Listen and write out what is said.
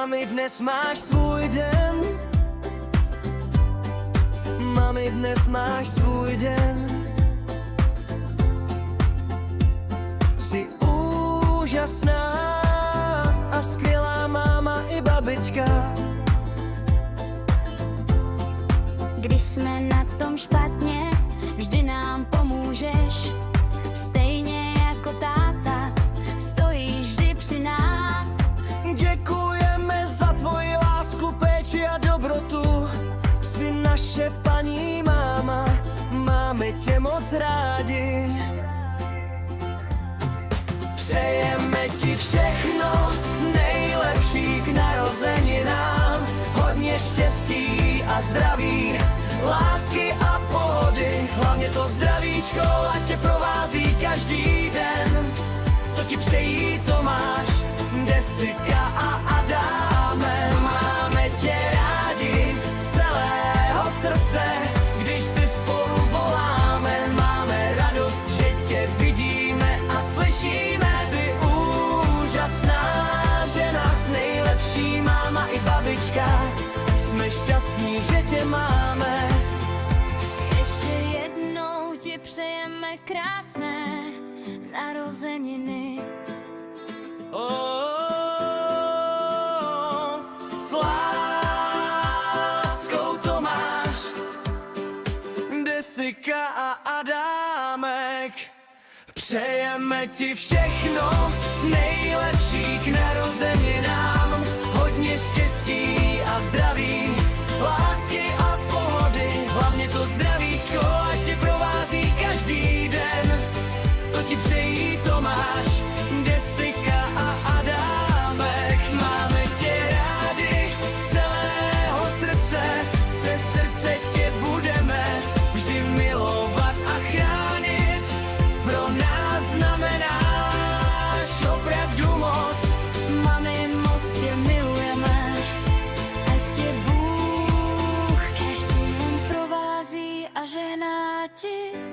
Mami, dnes máš svůj den. Mami, dnes máš svůj den. Jsi úžasná a skvělá máma i babička. Když jsme na tom špatně, vždy nám pomůžeš. Stejně jako táta, stojíš vždy při nás. Děkujeme za tvoji lásku, péči a dobrotu. Jsi naše paní máma, máme tě moc rádi. Přejeme ti všechno nejlepší k narozeninám. Hodně štěstí a zdraví, lásky a pohody. Hlavně to zdravíčko, ať tě provází každý den. To ti přejí Tomáš, Desika a Adáme. Máme tě rádi z celého srdce, když si spolu voláme. Máme radost, že tě vidíme a slyšíme. Jsi úžasná žena, nejlepší máma i babička. Jsme šťastní, že tě máme. Ještě jednou ti přejeme krásné narozeniny. S láskou Tomáš, Desika a Adámek. Přejeme ti všechno nejlepší k narozeninám. Hodně štěstí a zdraví, lásky a pohody. Hlavně to zdravíčko, ať tě provází každý den. To ti přejí Tomáš, Desika a Adámek. Máme tě rádi z celého srdce, ze srdce tě budeme vždy milovat a chránit. Pro nás znamenáš opravdu moc. Mami, moc tě milujeme, ať tě Bůh každý den provází a žehná ti.